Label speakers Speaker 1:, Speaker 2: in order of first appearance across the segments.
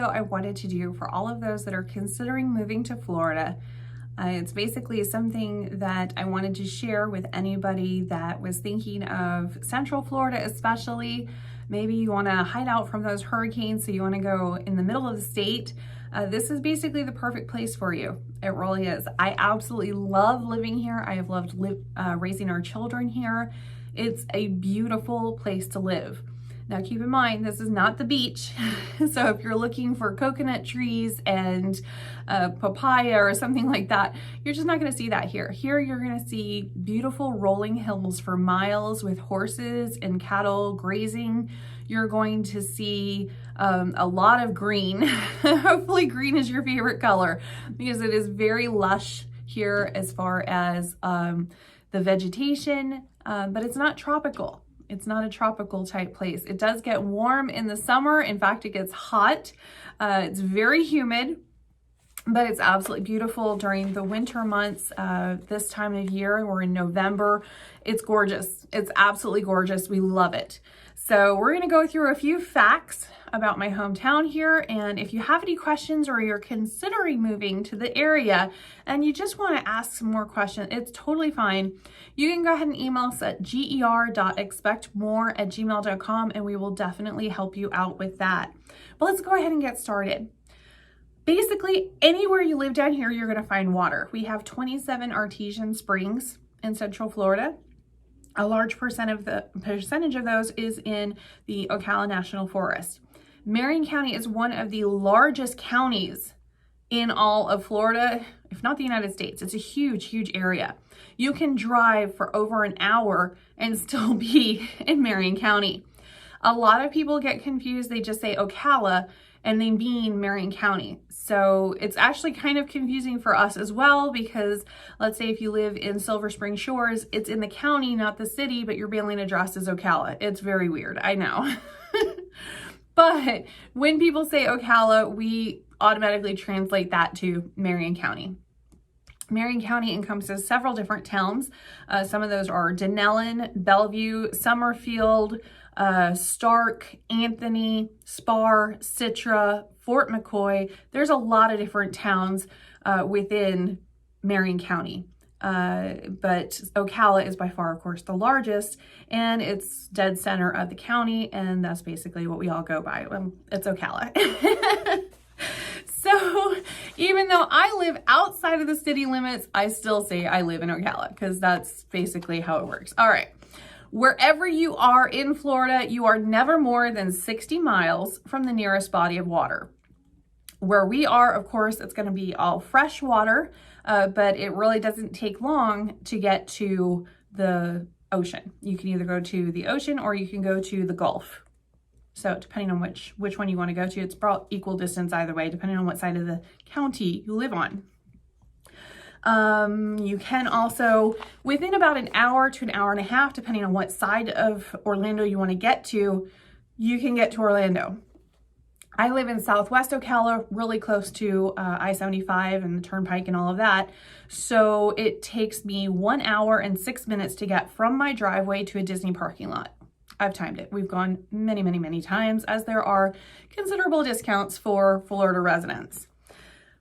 Speaker 1: video I wanted to do for all of those that are considering moving to Florida. It's basically something that I wanted to share with anybody that was thinking of Central Florida, especially. Maybe you want to hide out from those hurricanes, so you want to go in the middle of the state. This is basically the perfect place for you. It really is. I absolutely love living here. I have loved raising our children here. It's a beautiful place to live. Now keep in mind, this is not the beach. So if you're looking for coconut trees and papaya or something like that, you're just not gonna see that here. Here you're gonna see beautiful rolling hills for miles with horses and cattle grazing. You're going to see a lot of green. Hopefully green is your favorite color, because it is very lush here as far as the vegetation, but it's not tropical. It's not a tropical type place. It does get warm in the summer. In fact, it gets hot. It's very humid, but it's absolutely beautiful during the winter months. This time of year, we're in November. It's gorgeous. It's absolutely gorgeous. We love it. So we're gonna go through a few facts about my hometown here. And if you have any questions or you're considering moving to the area and you just wanna ask some more questions, it's totally fine. You can go ahead and email us at GER.ExpectMore@gmail.com and we will definitely help you out with that. But let's go ahead and get started. Basically, anywhere you live down here, you're gonna find water. We have 27 artesian springs in Central Florida. A large percentage of those is in the Ocala National Forest. Marion County is one of the largest counties in all of Florida, if not the United States. It's a huge, huge area. You can drive for over an hour and still be in Marion County. A lot of people get confused. They just say Ocala and they mean Marion County. So it's actually kind of confusing for us as well, because let's say if you live in Silver Spring Shores, it's in the county, not the city, but your mailing address is Ocala. It's very weird, I know. But when people say Ocala, we automatically translate that to Marion County. Marion County encompasses several different towns. Some of those are Denellen, Bellevue, Summerfield, Stark, Anthony, Spar, Citra, Fort McCoy. There's a lot of different towns within Marion County. But Ocala is by far, of course, the largest, and it's dead center of the county, and that's basically what we all go by. It's Ocala. So even though I live outside of the city limits, I still say I live in Ocala, because that's basically how it works. All right. Wherever you are in Florida, you are never more than 60 miles from the nearest body of water. Where we are, of course, it's going to be all fresh water, but it really doesn't take long to get to the ocean. You can either go to the ocean or you can go to the Gulf. So depending on which one you want to go to, it's about equal distance either way, depending on what side of the county you live on. You can also, within about an hour to an hour and a half, depending on what side of Orlando you want to get to, you can get to Orlando. I live in Southwest Ocala, really close to I-75 and the Turnpike and all of that. So it takes me 1 hour and 6 minutes to get from my driveway to a Disney parking lot. I've timed it. We've gone many, many, many times, as there are considerable discounts for Florida residents.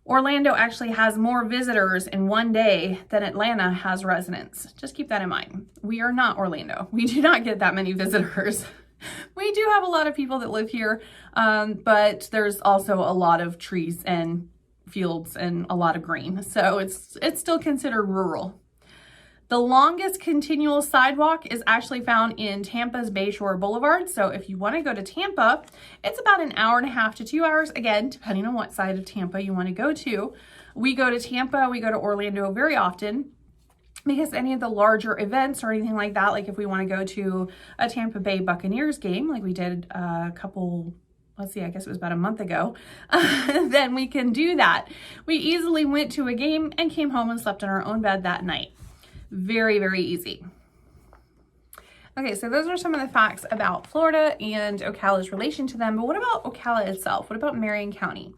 Speaker 1: Orlando actually has more visitors in one day than Atlanta has residents. Just keep that in mind. We are not Orlando. We do not get that many visitors. We do have a lot of people that live here, but there's also a lot of trees and fields and a lot of green. So it's still considered rural. The longest continual sidewalk is actually found in Tampa's Bayshore Boulevard. So if you want to go to Tampa, it's about an hour and a half to 2 hours, again, depending on what side of Tampa you want to go to. We go to Tampa, we go to Orlando very often, because any of the larger events or anything like that, like if we want to go to a Tampa Bay Buccaneers game, like we did a couple, let's see, I guess it was about a month ago, then we can do that. We easily went to a game and came home and slept in our own bed that night. Very, very easy. Okay, so those are some of the facts about Florida and Ocala's relation to them, but what about Ocala itself? What about Marion County?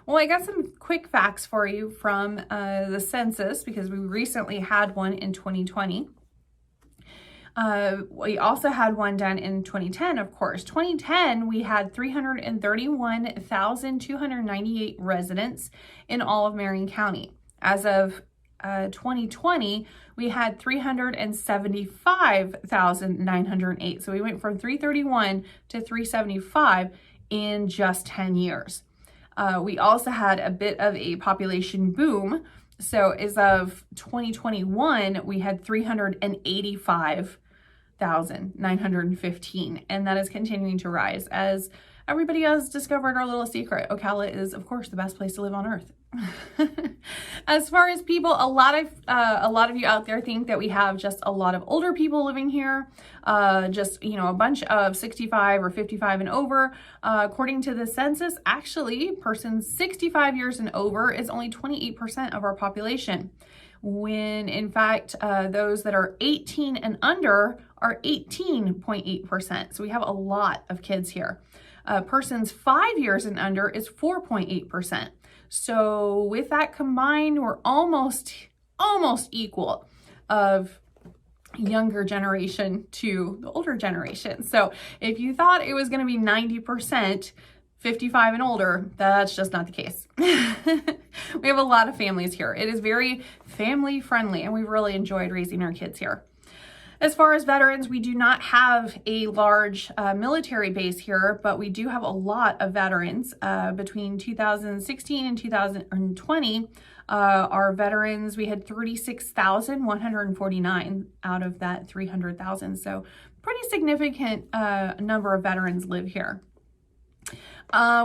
Speaker 1: Well, I got some quick facts for you from the census, because we recently had one in 2020. We also had one done in 2010, of course. 2010, we had 331,298 residents in all of Marion County. As of 2020, we had 375,908. So we went from 331 to 375 in just 10 years. We also had a bit of a population boom. So as of 2021, we had 385,915, and that is continuing to rise as everybody has discovered our little secret. Ocala is, of course, the best place to live on earth. As far as people, a lot of you out there think that we have just a lot of older people living here, just, you know, a bunch of 65 or 55 and over. According to the census, actually, persons 65 years and over is only 28% of our population, when in fact, those that are 18 and under are 18.8%. So we have a lot of kids here. Persons 5 years and under is 4.8%. So with that combined, we're almost equal of younger generation to the older generation. So if you thought it was going to be 90% 55 and older, that's just not the case. We have a lot of families here. It is very family friendly, and we've really enjoyed raising our kids here. As far as veterans, we do not have a large military base here, but we do have a lot of veterans. Between 2016 and 2020, our veterans, we had 36,149 out of that 300,000. So pretty significant number of veterans live here.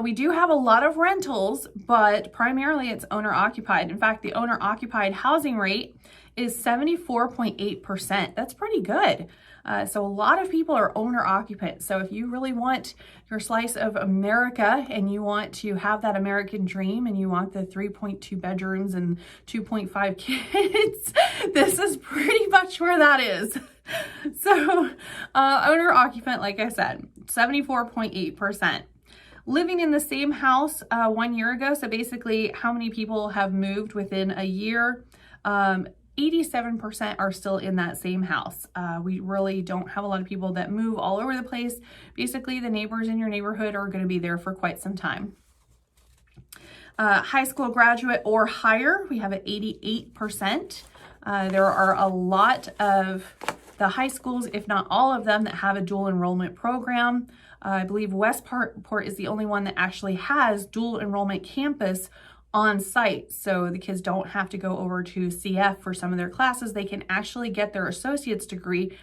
Speaker 1: We do have a lot of rentals, but primarily it's owner occupied. In fact, the owner occupied housing rate is 74.8%. That's pretty good. So a lot of people are owner occupant. So if you really want your slice of America and you want to have that American dream and you want the 3.2 bedrooms and 2.5 kids, this is pretty much where that is. So owner occupant, like I said, 74.8%. Living in the same house 1 year ago, so basically how many people have moved within a year, 87% are still in that same house. We really don't have a lot of people that move all over the place. Basically, the neighbors in your neighborhood are going to be there for quite some time. High school graduate or higher, we have at 88%. There are a lot of the high schools, if not all of them, that have a dual enrollment program. I believe Westport is the only one that actually has dual enrollment campus on site. So the kids don't have to go over to CF for some of their classes. They can actually get their associate's degree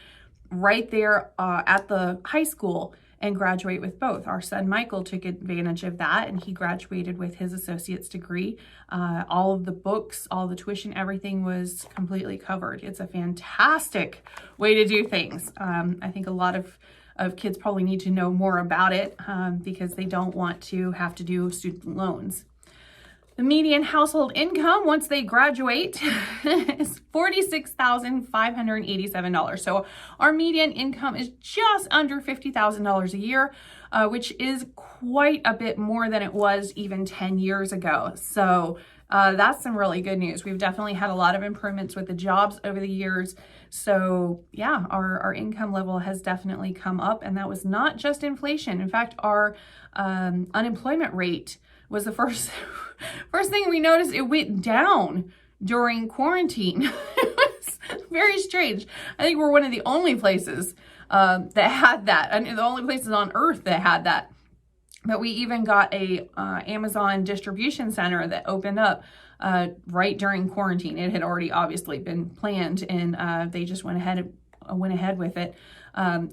Speaker 1: right there at the high school and graduate with both. Our son Michael took advantage of that, and he graduated with his associate's degree. All of the books, all the tuition, everything was completely covered. It's a fantastic way to do things. I think a lot of kids probably need to know more about it because they don't want to have to do student loans. The median household income once they graduate is $46,587. So our median income is just under $50,000 a year, which is quite a bit more than it was even 10 years ago. So that's some really good news. We've definitely had a lot of improvements with the jobs over the years. So yeah, our income level has definitely come up, and that was not just inflation. In fact, our unemployment rate was the first thing we noticed. It went down during quarantine. It was very strange. I think we're one of the only places that had that, and the only places on earth that had that. But we even got a Amazon distribution center that opened up right during quarantine. It had already obviously been planned, and they just went ahead with it.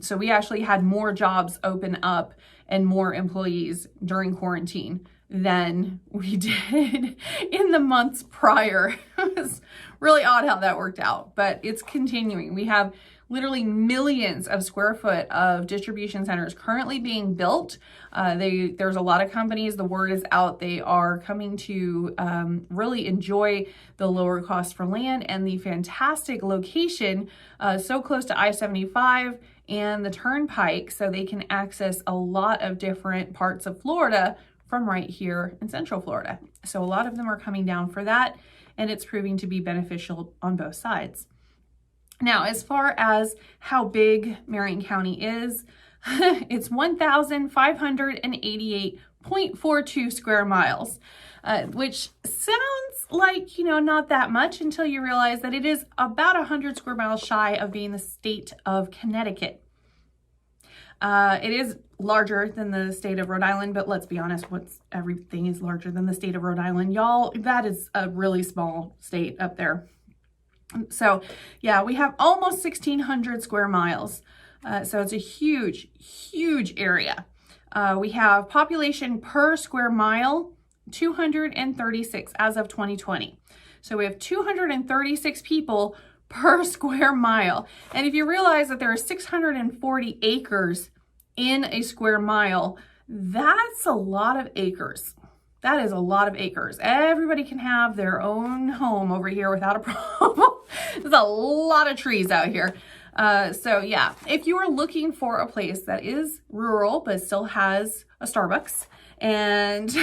Speaker 1: So we actually had more jobs open up and more employees during quarantine than we did in the months prior. It was really odd how that worked out, but it's continuing. We have literally millions of square foot of distribution centers currently being built. There's a lot of companies, the word is out, they are coming to really enjoy the lower cost for land and the fantastic location, so close to I-75 and the Turnpike, so they can access a lot of different parts of Florida from right here in Central Florida. So a lot of them are coming down for that, and it's proving to be beneficial on both sides. Now, as far as how big Marion County is, it's 1,588.42 square miles, which sounds like, not that much until you realize that it is about 100 square miles shy of being the state of Connecticut. It is larger than the state of Rhode Island, but let's be honest, everything is larger than the state of Rhode Island. Y'all, that is a really small state up there. So yeah, we have almost 1,600 square miles. So it's a huge, huge area. We have population per square mile, 236 as of 2020. So we have 236 people per square mile. And if you realize that there are 640 acres in a square mile, that's a lot of acres. That is a lot of acres. Everybody can have their own home over here without a problem. There's a lot of trees out here. So yeah, if you are looking for a place that is rural but still has a Starbucks, and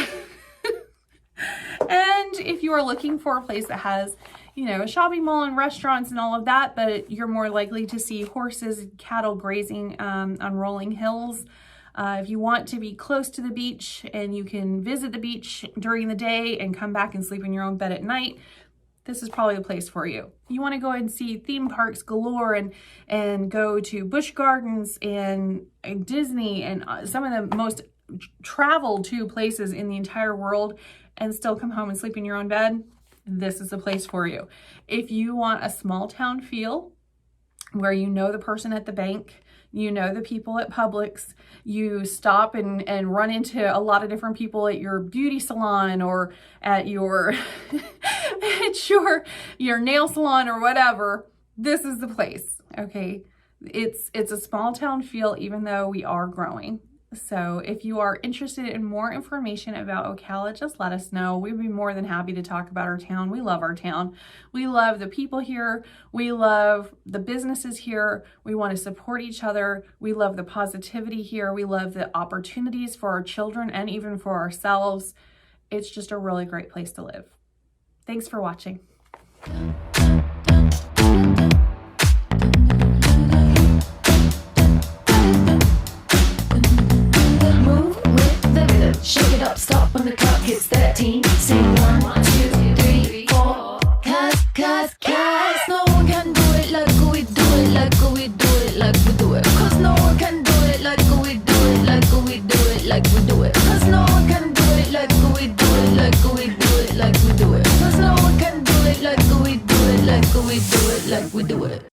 Speaker 1: and if you are looking for a place that has, a shopping mall and restaurants and all of that, but you're more likely to see horses and cattle grazing on rolling hills. If you want to be close to the beach and you can visit the beach during the day and come back and sleep in your own bed at night, this is probably the place for you. You want to go and see theme parks galore and go to Busch Gardens and Disney and some of the most traveled to places in the entire world and still come home and sleep in your own bed, this is the place for you. If you want a small town feel where you know the person at the bank, you know the people at Publix, you stop and run into a lot of different people at your beauty salon or at your your nail salon or whatever, this is the place, okay? It's a small town feel even though we are growing. So if you are interested in more information about Ocala, just let us know. We'd be more than happy to talk about our town. We love our town. We love the people here. We love the businesses here. We want to support each other. We love the positivity here. We love the opportunities for our children and even for ourselves. It's just a really great place to live. Thanks for watching.
Speaker 2: Shake it up, stop when the clock hits 13. Sing 1, 2, 3, 4. Cause no one can do it like we do it, like we do it, like we do it. Cause no one can do it like we do it, like we do it, like we do it. Cause no one can do it like we do it, like we do it, like we do it. Cause no one can do it like we do it, like we do it, like we do it.